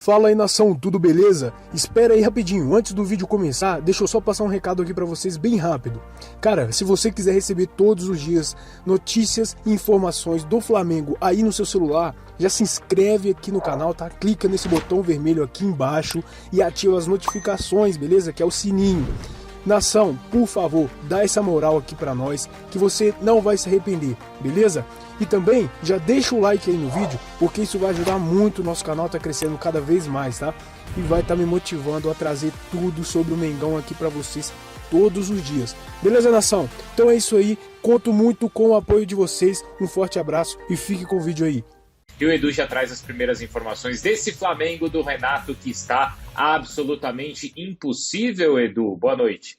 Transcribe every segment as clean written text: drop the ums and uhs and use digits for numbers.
Fala aí, nação, tudo beleza? Espera aí rapidinho, antes do vídeo começar, deixa eu só passar um recado aqui pra vocês bem rápido. Cara, se você quiser receber todos os dias notícias e informações do Flamengo aí no seu celular, já se inscreve aqui no canal, tá? Clica nesse botão vermelho aqui embaixo e ativa as notificações, beleza? Que é o sininho. Nação, por favor, dá essa moral aqui pra nós, que você não vai se arrepender, beleza? E também, já deixa o like aí no vídeo, porque isso vai ajudar muito, o nosso canal tá crescendo cada vez mais, tá? E vai estar me motivando a trazer tudo sobre o Mengão aqui pra vocês todos os dias. Beleza, nação? Então é isso aí, conto muito com o apoio de vocês, um forte abraço e fique com o vídeo aí. E o Edu já traz as primeiras informações desse Flamengo do Renato, que está absolutamente impossível, Edu. Boa noite.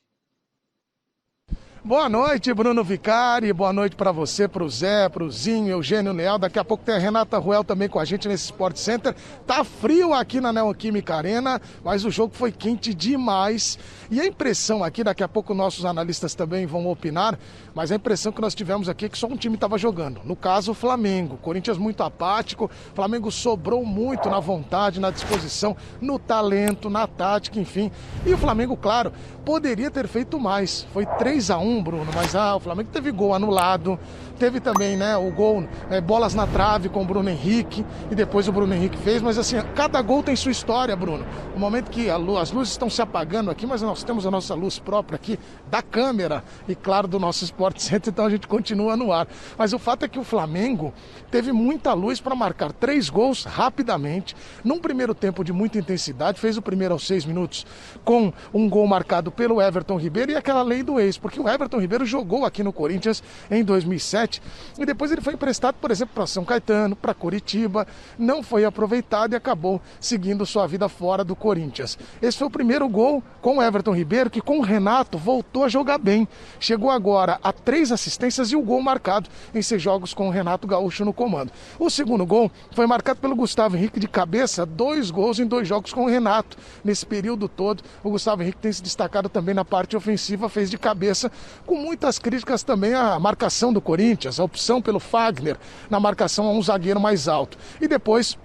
Boa noite, Bruno Vicari, boa noite para você, para o Zé, para o Zinho, Eugênio Leal. Daqui a pouco tem a Renata Ruel também com a gente nesse Sport Center. Tá frio aqui na Neoquímica Arena, mas o jogo foi quente demais. E a impressão aqui, daqui a pouco nossos analistas também vão opinar, mas a impressão que nós tivemos aqui é que só um time estava jogando. No caso, o Flamengo. Corinthians muito apático, o Flamengo sobrou muito na vontade, na disposição, no talento, na tática, enfim. E o Flamengo, claro, poderia ter feito mais. Foi 3-1, Bruno, mas o Flamengo teve gol anulado, teve também, né, o gol, bolas na trave com o Bruno Henrique, e depois o Bruno Henrique fez, mas assim, cada gol tem sua história, Bruno. No momento que as luzes estão se apagando aqui, mas nós temos a nossa luz própria aqui, da câmera, e claro, do nosso Sport Center, então a gente continua no ar. Mas o fato é que o Flamengo teve muita luz para marcar 3 gols rapidamente, num primeiro tempo de muita intensidade, fez o primeiro aos 6 minutos com um gol marcado pelo Everton Ribeiro e aquela lei do ex, porque o Everton Ribeiro jogou aqui no Corinthians em 2007 e depois ele foi emprestado, por exemplo, para São Caetano, para Curitiba, não foi aproveitado e acabou seguindo sua vida fora do Corinthians. Esse foi o primeiro gol com o Everton Ribeiro, que com o Renato voltou a jogar bem. Chegou agora a 3 assistências e o gol marcado em 6 jogos com o Renato Gaúcho no comando. O segundo gol foi marcado pelo Gustavo Henrique de cabeça, 2 gols em 2 jogos com o Renato. Nesse período todo, o Gustavo Henrique tem se destacado também na parte ofensiva, fez de cabeça, com muitas críticas também à marcação do Corinthians, a opção pelo Fagner na marcação a um zagueiro mais alto. E depois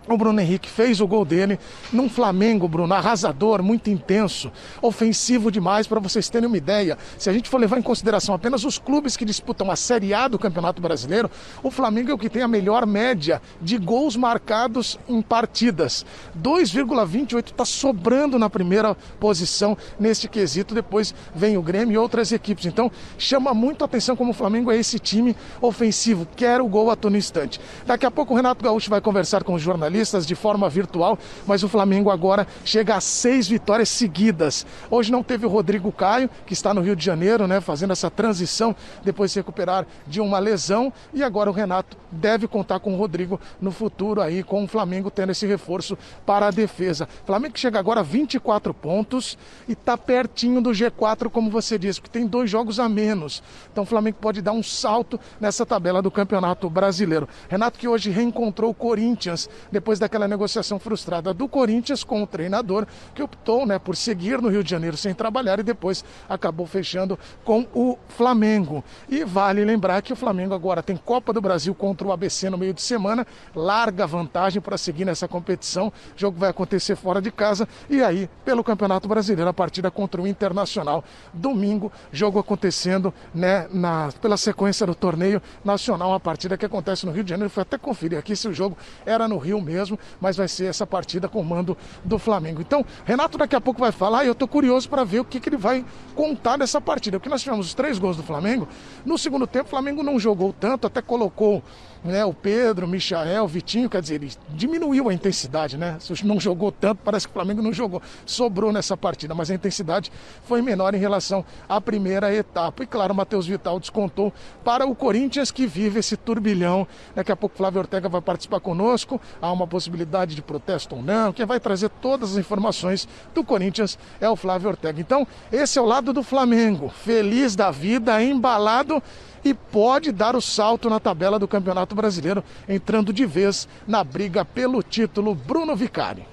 o Bruno Henrique fez o gol dele num Flamengo, Bruno, arrasador, muito intenso, ofensivo demais, para vocês terem uma ideia. Se a gente for levar em consideração apenas os clubes que disputam a Série A do Campeonato Brasileiro, o Flamengo é o que tem a melhor média de gols marcados em partidas. 2,28, está sobrando na primeira posição neste quesito, depois vem o Grêmio e outras equipes. Então chama muito a atenção como o Flamengo é esse time ofensivo, quer o gol a todo instante. Daqui a pouco o Renato Gaúcho vai conversar com os jornalistas de forma virtual, mas o Flamengo agora chega a 6 vitórias seguidas. Hoje não teve o Rodrigo Caio, que está no Rio de Janeiro, né, fazendo essa transição depois de se recuperar de uma lesão, e agora o Renato deve contar com o Rodrigo no futuro aí, com o Flamengo tendo esse reforço para a defesa. O Flamengo chega agora a 24 pontos e está pertinho do G4, como você disse, porque tem 2 jogos a menos. Então o Flamengo pode dar um salto nessa tabela do Campeonato Brasileiro. Renato, que hoje reencontrou o Corinthians depois daquela negociação frustrada do Corinthians com o treinador, que optou, né, por seguir no Rio de Janeiro sem trabalhar e depois acabou fechando com o Flamengo. E vale lembrar que o Flamengo agora tem Copa do Brasil contra o ABC no meio de semana, larga vantagem para seguir nessa competição. O jogo vai acontecer fora de casa e aí, pelo Campeonato Brasileiro, a partida contra o Internacional. Domingo, jogo acontecendo, né, pela sequência do torneio nacional, a partida que acontece no Rio de Janeiro. Foi até conferir aqui se o jogo era no Rio mesmo, mas vai ser essa partida com o mando do Flamengo. Então, Renato daqui a pouco vai falar e eu tô curioso para ver o que ele vai contar dessa partida, porque nós tivemos os 3 gols do Flamengo. No segundo tempo, o Flamengo não jogou tanto, até colocou, né, o Pedro, o Michael, o Vitinho, quer dizer, ele diminuiu a intensidade, né? Se não jogou tanto, parece que o Flamengo não jogou, sobrou nessa partida, mas a intensidade foi menor em relação à primeira etapa. E claro, o Matheus Vital descontou para o Corinthians, que vive esse turbilhão. Daqui a pouco o Flávio Ortega vai participar conosco, há uma possibilidade de protesto ou não. Quem vai trazer todas as informações do Corinthians é o Flávio Ortega. Então, esse é o lado do Flamengo, feliz da vida, embalado, e pode dar o salto na tabela do Campeonato Brasileiro, entrando de vez na briga pelo título. Bruno Vicari.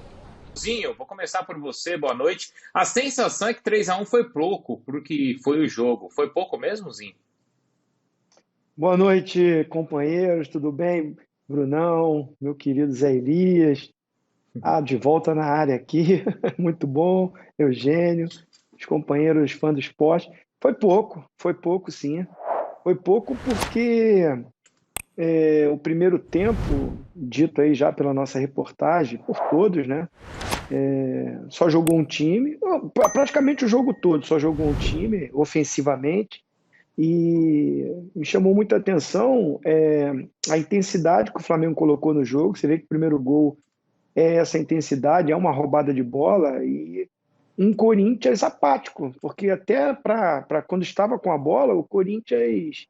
Zinho, vou começar por você, boa noite. A sensação é que 3-1 foi pouco, porque foi o jogo. Foi pouco mesmo, Zinho? Boa noite, companheiros, tudo bem? Brunão, meu querido Zé Elias, De volta na área aqui, muito bom, Eugênio, os companheiros fãs do esporte. Foi pouco sim. Foi pouco porque o primeiro tempo, dito aí já pela nossa reportagem, por todos, né? Só jogou um time, praticamente o jogo todo, só jogou um time ofensivamente. E me chamou muita atenção a intensidade que o Flamengo colocou no jogo. Você vê que o primeiro gol é essa intensidade, é uma roubada de bola e um Corinthians apático, porque até para quando estava com a bola, o Corinthians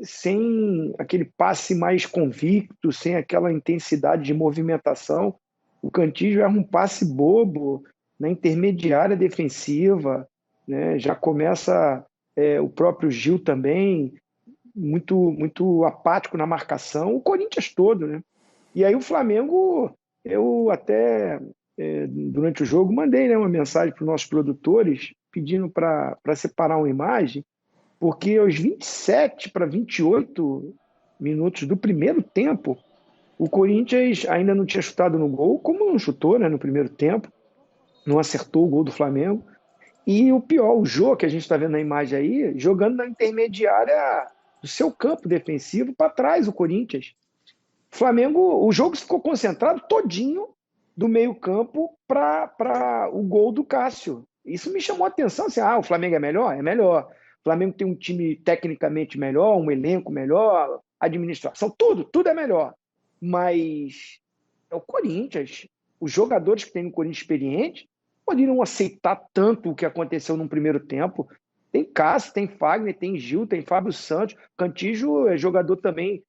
sem aquele passe mais convicto, sem aquela intensidade de movimentação, o Cantillo erra um passe bobo na intermediária defensiva, né? Já começa o próprio Gil também, muito apático na marcação, o Corinthians todo, né? E aí o Flamengo, eu até durante o jogo mandei, né, uma mensagem para os nossos produtores pedindo para separar uma imagem, porque aos 27 para 28 minutos do primeiro tempo, o Corinthians ainda não tinha chutado no gol, como não chutou, né, no primeiro tempo, não acertou o gol do Flamengo. E o pior, o Jô, que a gente está vendo na imagem aí, jogando na intermediária do seu campo defensivo para trás, o Corinthians. O Flamengo, o jogo ficou concentrado todinho do meio-campo para o gol do Cássio. Isso me chamou a atenção. Assim, o Flamengo é melhor? É melhor. O Flamengo tem um time tecnicamente melhor, um elenco melhor, administração, tudo é melhor. Mas é o Corinthians. Os jogadores que tem no Corinthians experiente poderiam aceitar tanto o que aconteceu no primeiro tempo. Tem Cássio, tem Fagner, tem Gil, tem Fábio Santos. Cantillo é jogador também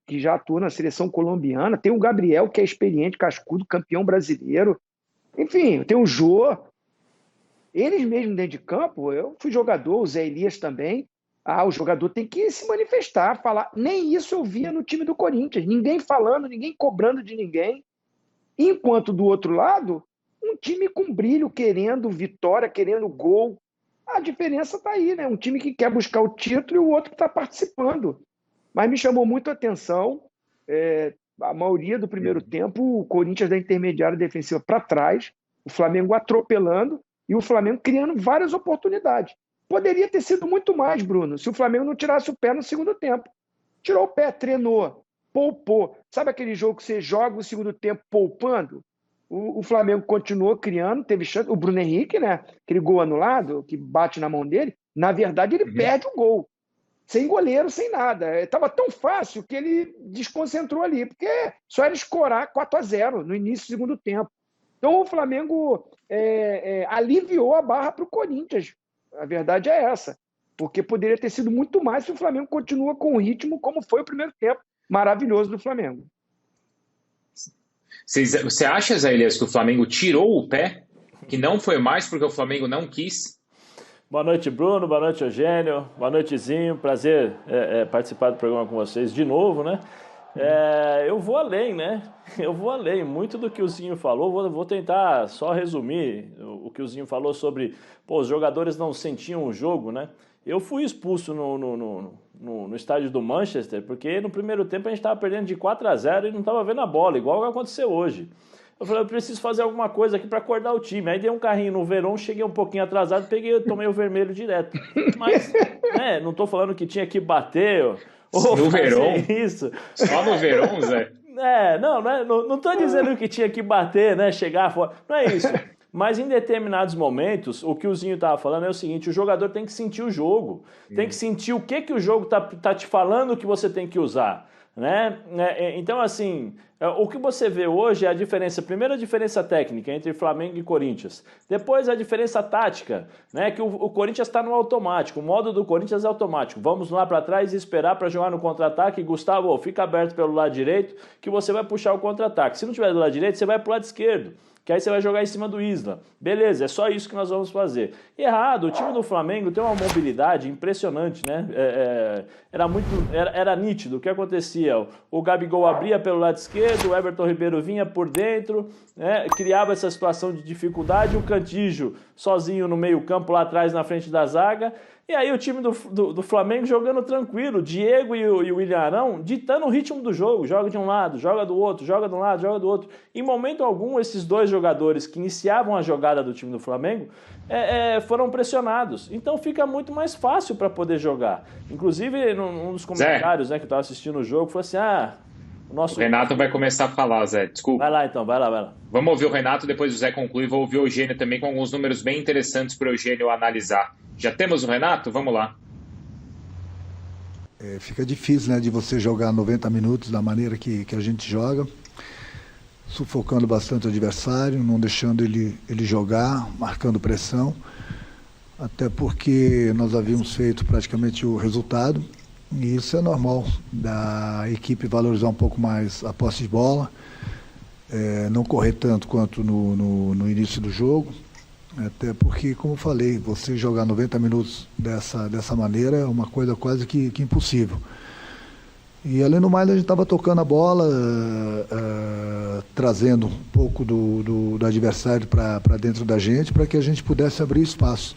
que já atua na seleção colombiana. Tem o Gabriel, que é experiente, cascudo, campeão brasileiro. Enfim, tem o Jô. Eles mesmos dentro de campo, eu fui jogador, o Zé Elias também. O jogador tem que se manifestar, falar. Nem isso eu via no time do Corinthians. Ninguém falando, ninguém cobrando de ninguém. Enquanto do outro lado, um time com brilho, querendo vitória, querendo gol. A diferença está aí, né? Um time que quer buscar o título e o outro que está participando. Mas me chamou muito a atenção, a maioria do primeiro tempo, o Corinthians da intermediária defensiva para trás, o Flamengo atropelando e o Flamengo criando várias oportunidades. Poderia ter sido muito mais, Bruno, se o Flamengo não tirasse o pé no segundo tempo. Tirou o pé, treinou, poupou. Sabe aquele jogo que você joga o segundo tempo poupando? O Flamengo continuou criando, teve chance. O Bruno Henrique, né? Aquele gol anulado, que bate na mão dele, na verdade ele perde o gol. Sem goleiro, sem nada. Estava tão fácil que ele desconcentrou ali, porque só era escorar 4-0 no início do segundo tempo. Então o Flamengo aliviou a barra para o Corinthians. A verdade é essa. Porque poderia ter sido muito mais se o Flamengo continua com o ritmo como foi o primeiro tempo maravilhoso do Flamengo. Você acha, Zé Elias, que o Flamengo tirou o pé? Que não foi mais porque o Flamengo não quis? Boa noite, Bruno. Boa noite, Eugênio. Boa noite, Zinho. Prazer participar do programa com vocês de novo, né? Eu vou além, né? Eu vou além. Muito do que o Zinho falou, vou tentar só resumir o que o Zinho falou sobre os jogadores não sentiam o jogo, né? Eu fui expulso no estádio do Manchester, porque no primeiro tempo a gente estava perdendo de 4-0 e não estava vendo a bola, igual o que aconteceu hoje. Eu falei, eu preciso fazer alguma coisa aqui para acordar o time. Aí dei um carrinho no Verón, cheguei um pouquinho atrasado, tomei o vermelho direto. Mas, não estou falando que tinha que bater no Verón? Isso. Só no Verón, Zé? Não estou dizendo que tinha que bater, né, chegar fora. Não é isso. Mas em determinados momentos, o que o Zinho estava falando é o seguinte, o jogador tem que sentir o jogo. Tem que sentir o que o jogo tá te falando que você tem que usar. Né? Então, assim, o que você vê hoje é a diferença, primeiro a diferença técnica entre Flamengo e Corinthians, depois a diferença tática, né? Que o Corinthians está no automático, o modo do Corinthians é automático, vamos lá para trás e esperar para jogar no contra-ataque. Gustavo, fica aberto pelo lado direito que você vai puxar o contra-ataque, se não tiver do lado direito você vai pro lado esquerdo, que aí você vai jogar em cima do Isla. Beleza, é só isso que nós vamos fazer. Errado, o time do Flamengo tem uma mobilidade impressionante, né? Era nítido o que acontecia. O Gabigol abria pelo lado esquerdo, esquerdo, o Everton Ribeiro vinha por dentro, né, criava essa situação de dificuldade, o Cantillo sozinho no meio campo, lá atrás na frente da zaga, e aí o time do Flamengo jogando tranquilo, Diego e o William Arão ditando o ritmo do jogo, joga de um lado, joga do outro, joga de um lado, joga do outro. Em momento algum, esses dois jogadores que iniciavam a jogada do time do Flamengo foram pressionados. Então fica muito mais fácil para poder jogar. Inclusive, num dos comentários, né, que eu estava assistindo o jogo, falou assim, o Renato vai começar a falar, Zé, desculpa. Vai lá então, vai lá. Vamos ouvir o Renato, depois o Zé conclui, vou ouvir o Eugênio também com alguns números bem interessantes para o Eugênio analisar. Já temos o Renato? Vamos lá. Fica difícil, né, de você jogar 90 minutos da maneira que a gente joga, sufocando bastante o adversário, não deixando ele jogar, marcando pressão, até porque nós havíamos feito praticamente o resultado, e isso é normal, da equipe valorizar um pouco mais a posse de bola, não correr tanto quanto no início do jogo, até porque, como eu falei, você jogar 90 minutos dessa maneira é uma coisa quase que impossível. E além do mais, a gente estava tocando a bola, trazendo um pouco do adversário para dentro da gente, para que a gente pudesse abrir espaço.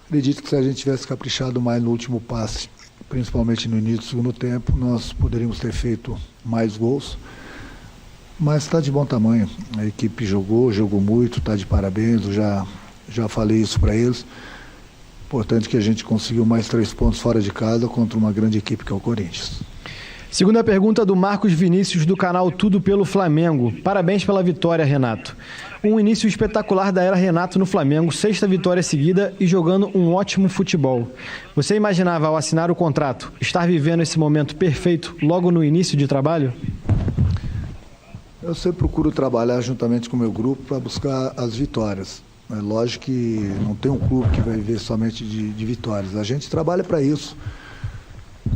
Acredito que se a gente tivesse caprichado mais no último passe, principalmente no início do segundo tempo, nós poderíamos ter feito mais gols. Mas está de bom tamanho. A equipe jogou muito, está de parabéns, eu já falei isso para eles. Importante que a gente conseguiu mais 3 pontos fora de casa contra uma grande equipe que é o Corinthians. Segunda pergunta do Marcos Vinícius, do canal Tudo pelo Flamengo. Parabéns pela vitória, Renato. Um início espetacular da era Renato no Flamengo, 6ª vitória seguida e jogando um ótimo futebol. Você imaginava, ao assinar o contrato, estar vivendo esse momento perfeito logo no início de trabalho? Eu sempre procuro trabalhar juntamente com o meu grupo para buscar as vitórias. É lógico que não tem um clube que vai viver somente de vitórias. A gente trabalha para isso.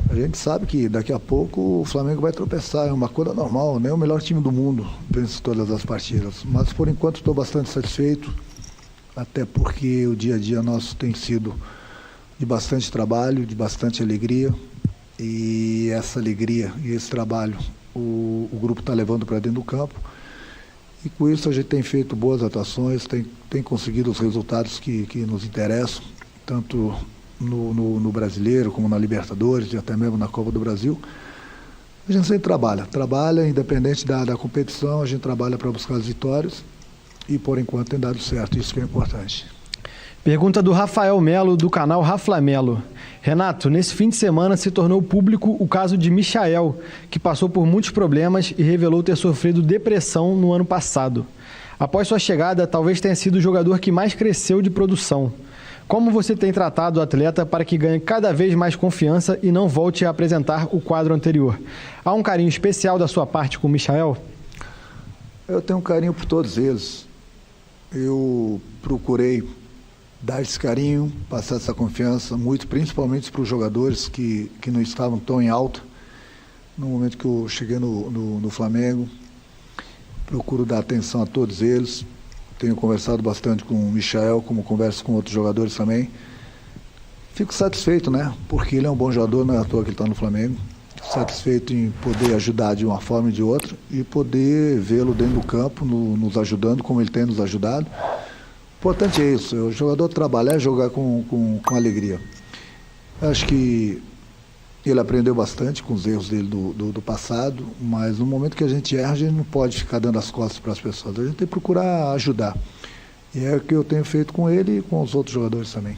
A gente sabe que daqui a pouco o Flamengo vai tropeçar, é uma coisa normal, nem o melhor time do mundo vence todas as partidas. Mas por enquanto estou bastante satisfeito, até porque o dia a dia nosso tem sido de bastante trabalho, de bastante alegria. E essa alegria e esse trabalho o grupo está levando para dentro do campo. E com isso a gente tem feito boas atuações, tem conseguido os resultados que nos interessam, tanto no Brasileiro, como na Libertadores e até mesmo na Copa do Brasil. A gente sempre trabalha independente da competição, a gente trabalha para buscar as vitórias e por enquanto tem dado certo, isso que é importante. Pergunta do Rafael Melo, do canal Raflamelo. Renato, nesse fim de semana se tornou público o caso de Michael, que passou por muitos problemas e revelou ter sofrido depressão no ano passado. Após sua chegada, talvez tenha sido o jogador que mais cresceu de produção. Como você tem tratado o atleta para que ganhe cada vez mais confiança e não volte a apresentar o quadro anterior? Há um carinho especial da sua parte com o Michael? Eu tenho um carinho por todos eles. Eu procurei dar esse carinho, passar essa confiança, muito principalmente para os jogadores que não estavam tão em alta. No momento que eu cheguei no Flamengo, procuro dar atenção a todos eles. Tenho conversado bastante com o Michael, como converso com outros jogadores também. Fico satisfeito, né? Porque ele é um bom jogador, não é à toa que ele está no Flamengo. Fico satisfeito em poder ajudar de uma forma e de outra e poder vê-lo dentro do campo, nos ajudando como ele tem nos ajudado. O importante é isso, o jogador trabalhar e jogar com alegria. Acho que ele aprendeu bastante com os erros dele do passado, mas no momento que a gente erra, a gente não pode ficar dando as costas para as pessoas. A gente tem que procurar ajudar. E é o que eu tenho feito com ele e com os outros jogadores também.